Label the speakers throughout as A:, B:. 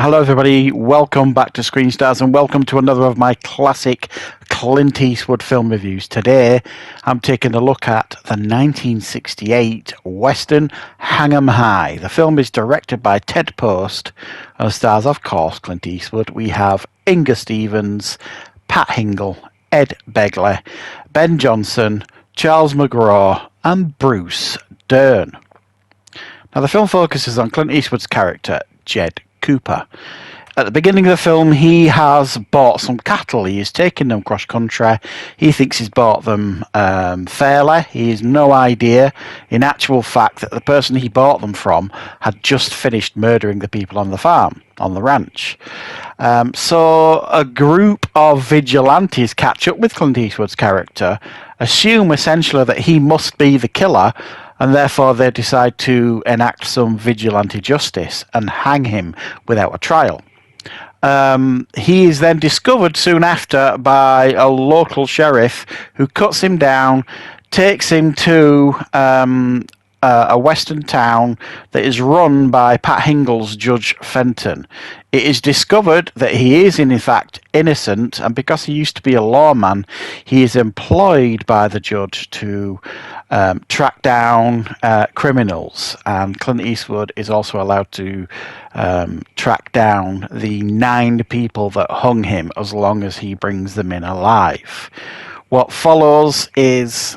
A: Hello, everybody. Welcome back to Screenstars and welcome to another of my classic Clint Eastwood film reviews. Today, I'm taking a look at the 1968 Western Hang 'em High. The film is directed by Ted Post and stars, of course, Clint Eastwood. We have Inga Stevens, Pat Hingle, Ed Begley, Ben Johnson, Charles McGraw, and Bruce Dern. Now, the film focuses on Clint Eastwood's character, Jed Cooper. At the beginning of the film, he has bought some cattle. He is taking them cross country. He thinks he's bought them fairly. He has no idea, in actual fact, that the person he bought them from had just finished murdering the people on the farm, on the ranch. So a group of vigilantes catch up with Clint Eastwood's character, assume essentially that he must be the killer, and therefore they decide to enact some vigilante justice and hang him without a trial. He is then discovered soon after by a local sheriff who cuts him down, takes him to a western town that is run by Pat Hingle's Judge Fenton. It is discovered that he is in fact innocent, and because he used to be a lawman, he is employed by the judge to track down criminals, and Clint Eastwood is also allowed to track down the 9 people that hung him as long as he brings them in alive. What follows is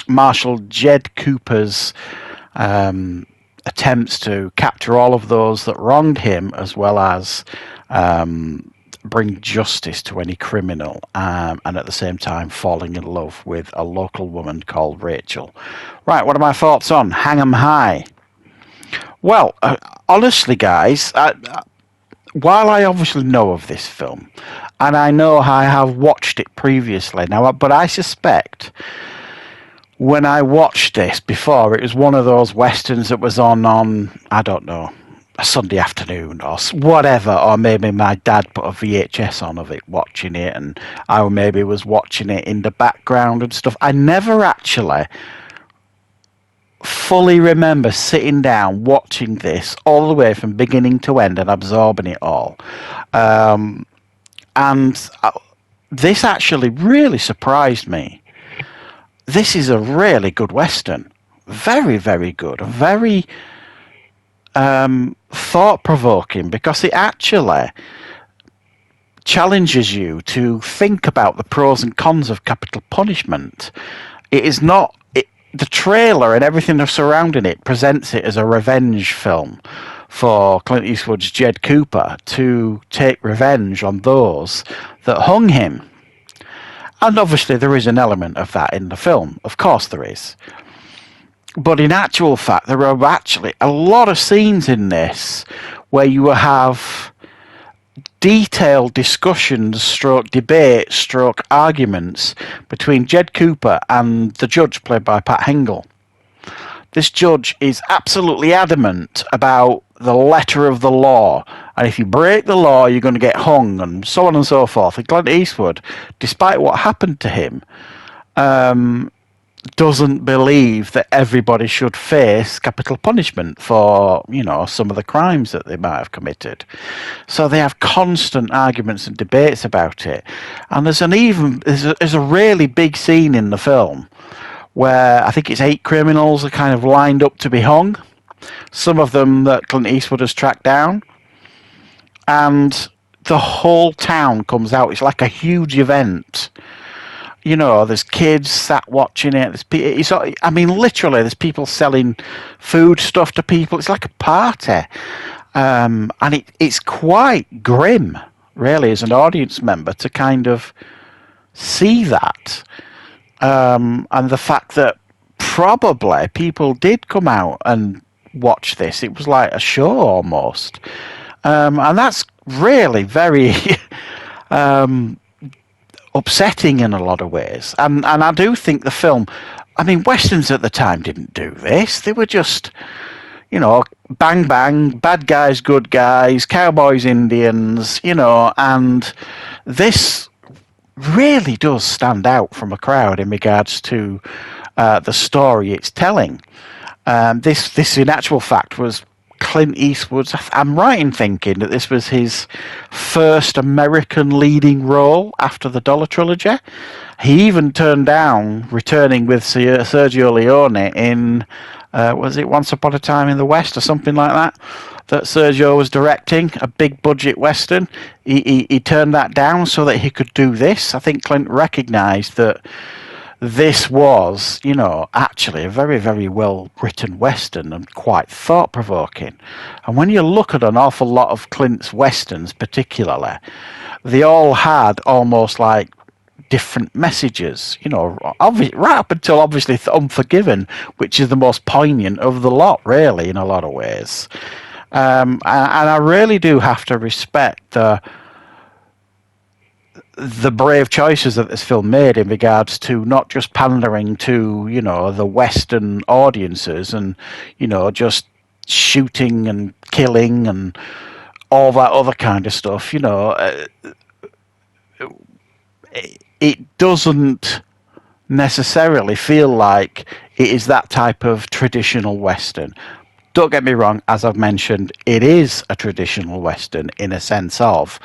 A: Marshal Jed Cooper's attempts to capture all of those that wronged him, as well as bring justice to any criminal, and at the same time falling in love with a local woman called Rachel. Right, what are my thoughts on Hang 'em High? Well, honestly, guys, while I obviously know of this film, and I know I have watched it previously now, but I suspect when I watched this before, it was one of those westerns that was on I don't know, a Sunday afternoon or whatever, or maybe my dad put a VHS on of it, watching it, and I maybe was watching it in the background and stuff. I never actually fully remember sitting down watching this all the way from beginning to end and absorbing it all. And this actually really surprised me. This is a really good Western. Very, very good. Very thought-provoking, because it actually challenges you to think about the pros and cons of capital punishment. It is not... the trailer and everything surrounding it presents it as a revenge film for Clint Eastwood's Jed Cooper to take revenge on those that hung him. And obviously there is an element of that in the film. Of course there is. But in actual fact, there are actually a lot of scenes in this where you have detailed discussions, stroke debate, stroke arguments between Jed Cooper and the judge played by Pat Hingle. This judge is absolutely adamant about the letter of the law, and if you break the law, you're going to get hung, and so on and so forth. And Clint Eastwood, despite what happened to him, doesn't believe that everybody should face capital punishment for, some of the crimes that they might have committed. So they have constant arguments and debates about it. And there's a really big scene in the film where I think it's 8 criminals are kind of lined up to be hung. Some of them that Clint Eastwood has tracked down. And the whole town comes out. It's like a huge event. There's kids sat watching it. Literally, there's people selling food stuff to people. It's like a party. And it's quite grim, really, as an audience member, to kind of see that. And the fact that probably people did come out and watch this. It was like a show almost. And that's really very... upsetting in a lot of ways, and I do think the film, westerns at the time didn't do this. They were just, bang bang, bad guys, good guys, cowboys, Indians, and this really does stand out from a crowd in regards to the story it's telling. This in actual fact was Clint Eastwood's, I'm right in thinking that this was his first American leading role after the Dollar Trilogy. He even turned down returning with Sergio Leone in, was it Once Upon a Time in the West or something like that? That Sergio was directing, a big budget Western. He turned that down so that he could do this. I think Clint recognised that this was, actually a very, very well written Western and quite thought provoking. And when you look at an awful lot of Clint's Westerns, particularly, they all had almost like different messages, right up until obviously Unforgiven, which is the most poignant of the lot, really, in a lot of ways. And I really do have to respect the brave choices that this film made in regards to not just pandering to, the Western audiences and, just shooting and killing and all that other kind of stuff, it doesn't necessarily feel like it is that type of traditional Western. Don't get me wrong, as I've mentioned, it is a traditional Western in a sense of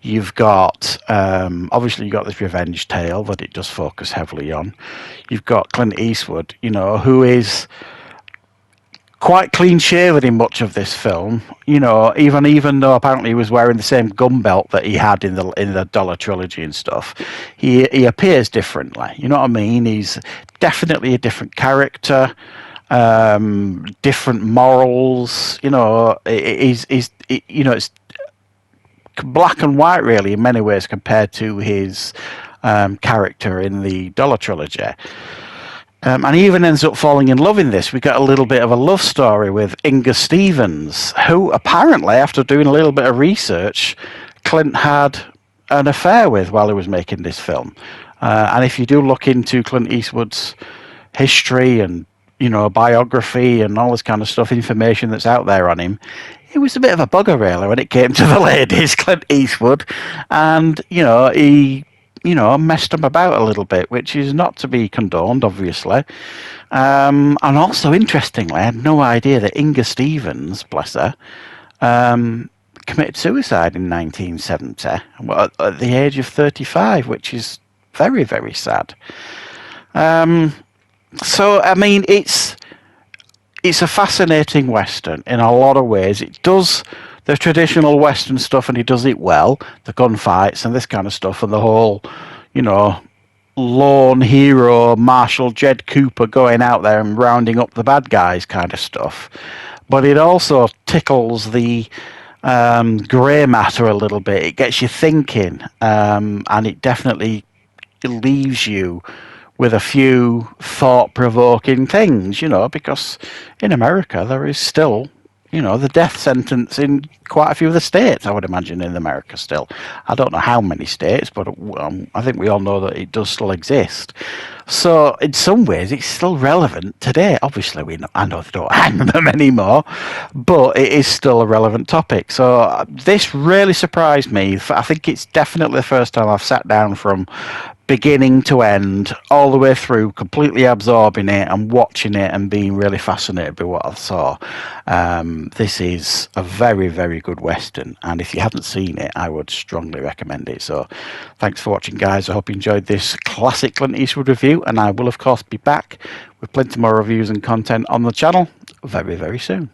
A: you've got, obviously you've got this revenge tale that it does focus heavily on. You've got Clint Eastwood, who is quite clean shaven in much of this film, even though apparently he was wearing the same gun belt that he had in the Dollar Trilogy and stuff. He appears differently, you know what I mean? He's definitely a different character. Different morals, it's black and white really in many ways compared to his character in the Dollar Trilogy. And he even ends up falling in love in this. We got a little bit of a love story with Inga Stevens, who apparently, after doing a little bit of research, Clint had an affair with while he was making this film. And if you do look into Clint Eastwood's history and biography and all this kind of stuff, information that's out there on him, he was a bit of a bugger really when it came to the ladies, Clint Eastwood, and he messed them about a little bit, which is not to be condoned, obviously. And also, interestingly, I had no idea that Inga Stevens, bless her, committed suicide in 1970 at the age of 35, which is very, very sad. So, I mean, it's a fascinating Western in a lot of ways. It does the traditional Western stuff, and he does it well. The gunfights and this kind of stuff, and the whole, lone hero Marshal Jed Cooper going out there and rounding up the bad guys kind of stuff. But it also tickles the grey matter a little bit. It gets you thinking, and it definitely leaves you with a few thought-provoking things, because in America there is still, the death sentence in quite a few of the states, I would imagine, in America still. I don't know how many states, but I think we all know that it does still exist. So in some ways it's still relevant today. Obviously I know they don't hang them anymore, but it is still a relevant topic. So this really surprised me. I think it's definitely the first time I've sat down from beginning to end, all the way through, completely absorbing it and watching it and being really fascinated by what I saw. This is a very, very good Western, and if you haven't seen it, I would strongly recommend it. So thanks for watching, guys. I hope you enjoyed this classic Clint Eastwood review, and I will, of course, be back with plenty more reviews and content on the channel very, very soon.